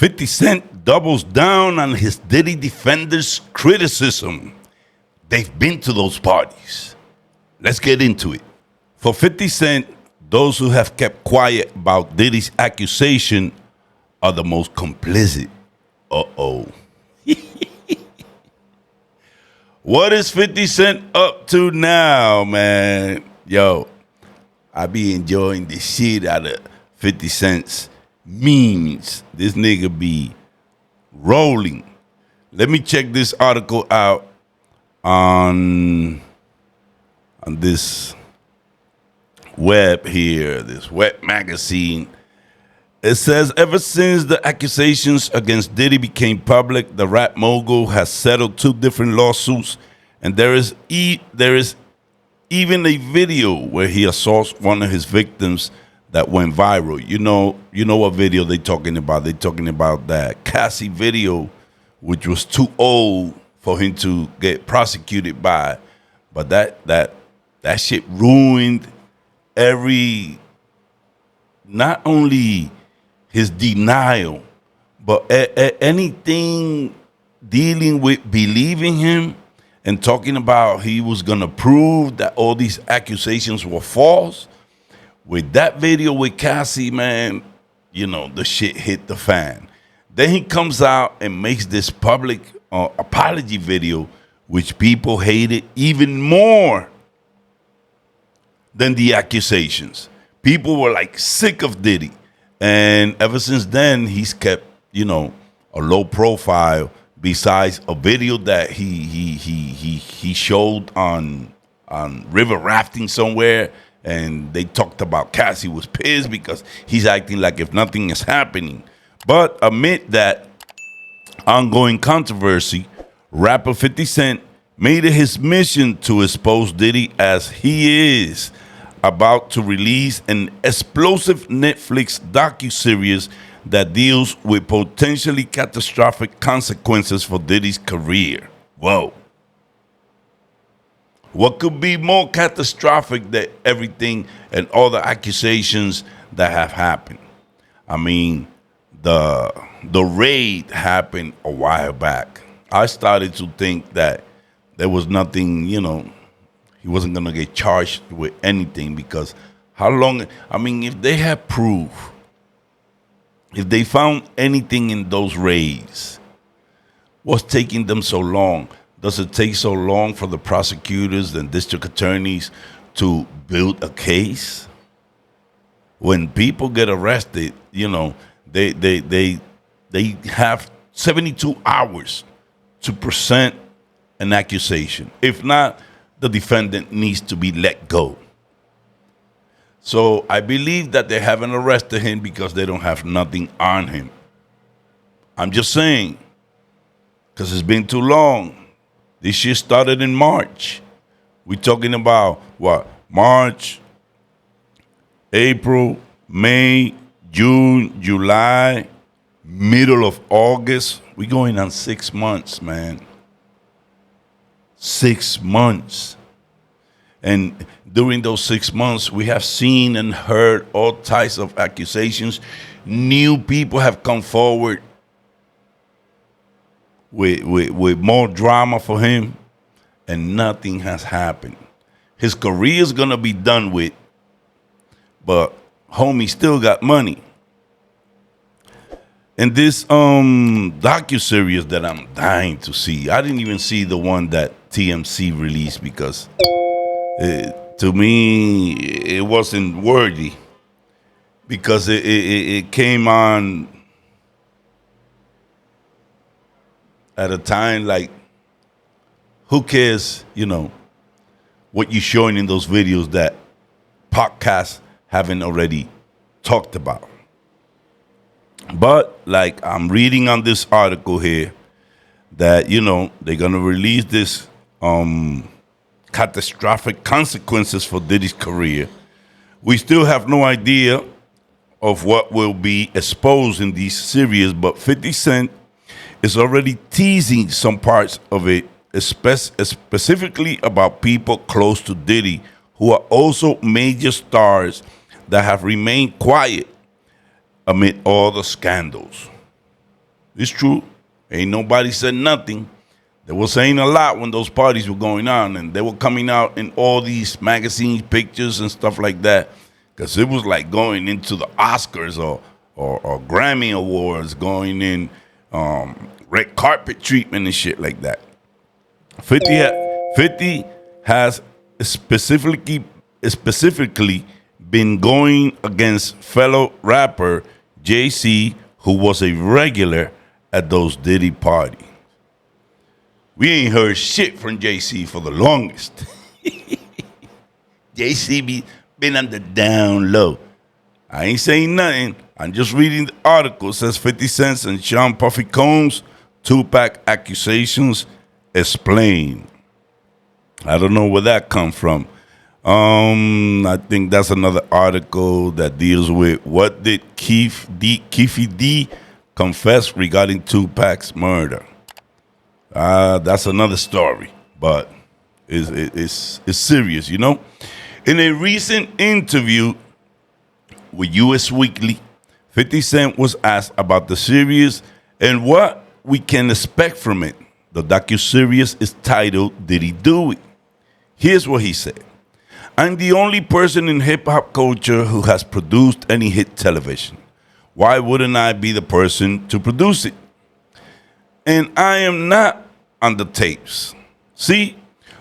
50 Cent doubles down on his Diddy defenders' criticism. They've been to those parties. Let's get into it. For 50 Cent, those who have kept quiet about Diddy's accusation are the most complicit. Uh-oh. What is 50 Cent up to now, man? Yo, I be enjoying the shit out of 50 Cent's memes. This nigga be rolling. Let me check this article out on this web here, this web magazine. It says, ever since the accusations against Diddy became public, the rap mogul has settled 2 different lawsuits, and there is even a video where he assaults one of his victims that went viral. You know what video they talking about? They talking about that Cassie video, which was too old for him to get prosecuted by, but that shit ruined not only his denial, but anything dealing with believing him and talking about he was gonna prove that all these accusations were false. With that video with Cassie, man, the shit hit the fan. Then he comes out and makes this public apology video, which people hated even more than the accusations. People were like sick of Diddy. And ever since then, he's kept, a low profile. Besides a video that he showed on river rafting somewhere, and they talked about Cassie was pissed because he's acting like if nothing is happening. But amid that ongoing controversy, rapper 50 Cent made it his mission to expose Diddy, as he is about to release an explosive Netflix docuseries that deals with potentially catastrophic consequences for Diddy's career. Whoa. What could be more catastrophic than everything and all the accusations that have happened? I mean, the raid happened a while back. I started to think that there was nothing, he wasn't going to get charged with anything, because how long? I mean, if they had proof, if they found anything in those raids, what's taking them so long? Does it take so long for the prosecutors and district attorneys to build a case? When people get arrested, they have 72 hours to present an accusation. If not, the defendant needs to be let go. So I believe that they haven't arrested him because they don't have nothing on him. I'm just saying, because it's been too long. This shit started in March. We're talking about what? March, April, May, June, July, middle of August. We're going on 6 months, man. 6 months. And during those 6 months, we have seen and heard all types of accusations. New people have come forward with more drama for him, and nothing has happened. His career is going to be done with, but homie still got money. And this docuseries that I'm dying to see, I didn't even see the one that TMC released because to me it wasn't worthy, because it came on at a time like, who cares, what you're showing in those videos that podcasts haven't already talked about. But like I'm reading on this article here that, they're going to release this catastrophic consequences for Diddy's career. We still have no idea of what will be exposed in these series, but 50 Cent is already teasing some parts of it, specifically about people close to Diddy who are also major stars that have remained quiet amid all the scandals. It's true. Ain't nobody said nothing. They were saying a lot when those parties were going on, and they were coming out in all these magazines, pictures, and stuff like that, because it was like going into the Oscars or Grammy Awards, going in red carpet treatment and shit like that. 50 has specifically been going against fellow rapper Jay-Z, who was a regular at those Diddy parties. We ain't heard shit from Jay-Z for the longest. Jay-Z been on the down low. I ain't saying nothing. I'm just reading the article. It says 50 Cent and Sean Puffy Combs, Tupac accusations explained. I don't know where that come from. I think that's another article that deals with what did Keefe D confess regarding Tupac's murder. That's another story, but it's serious, you know. In a recent interview with US Weekly, 50 Cent was asked about the series and what we can expect from it. The docuseries is titled Did He Do It? Here's what he said. I'm the only person in hip-hop culture who has produced any hit television. Why wouldn't I be the person to produce it? And I am not on the tapes. See,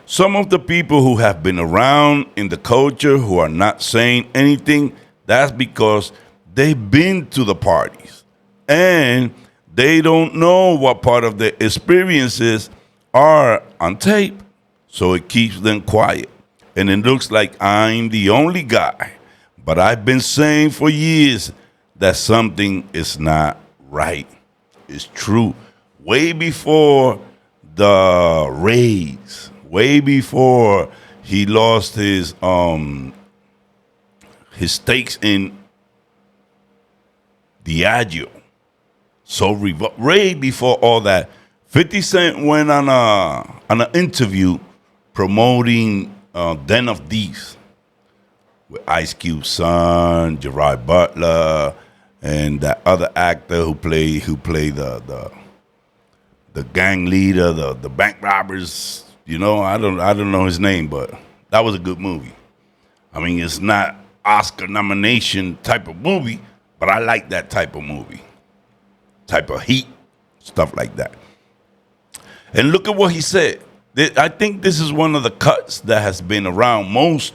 some of the people who have been around in the culture who are not saying anything, that's because they've been to the parties. And they don't know what part of their experiences are on tape. So it keeps them quiet. And it looks like I'm the only guy. But I've been saying for years that something is not right. It's true. Way before the raids, way before he lost his stakes in Diageo. So way before all that, 50 Cent went on an interview promoting Den of Thieves with Ice Cube's son, Gerard Butler, and that other actor who played the gang leader, the bank robbers. You know, I don't know his name, but that was a good movie. I mean, it's not Oscar nomination type of movie, but I like that type of movie, type of heat, stuff like that. And look at what he said. I think this is one of the cuts that has been around most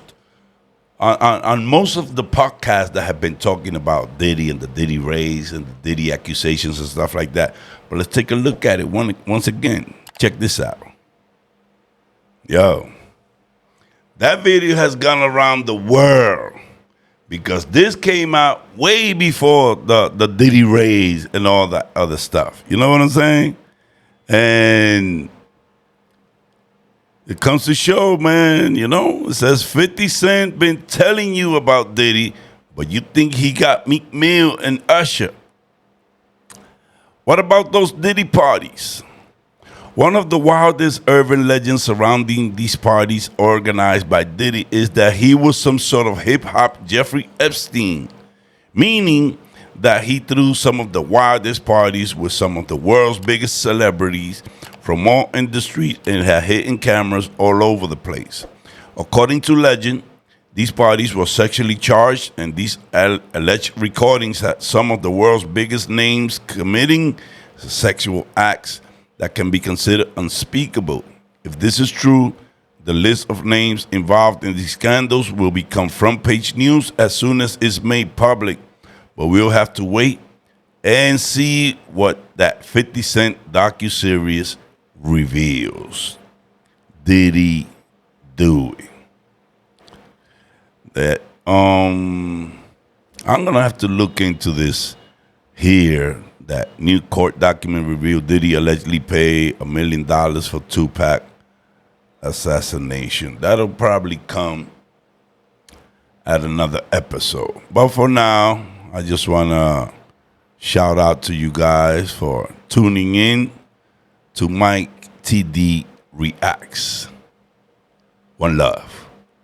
on most of the podcasts that have been talking about Diddy and the Diddy raids and the Diddy accusations and stuff like that. But let's take a look at it once again. Check this out. Yo, that video has gone around the world because this came out way before the Diddy raids and all that other stuff. You know what I'm saying? And it comes to show, man, you know, it says 50 Cent been telling you about Diddy, but you think he got Meek Mill and Usher. What about those Diddy parties? One of the wildest urban legends surrounding these parties organized by Diddy is that he was some sort of hip-hop Jeffrey Epstein, meaning that he threw some of the wildest parties with some of the world's biggest celebrities from all industries and had hidden cameras all over the place. According to legend, these parties were sexually charged, and these alleged recordings had some of the world's biggest names committing sexual acts that can be considered unspeakable. If this is true, the list of names involved in these scandals will become front-page news as soon as it's made public. But we'll have to wait and see what that 50 Cent docuseries reveals. Did he do it? That I'm gonna have to look into this here. That new court document revealed Diddy allegedly paid $1 million for Tupac assassination. That'll probably come at another episode. But for now, I just wanna shout out to you guys for tuning in to Mike TD Reacts. One love.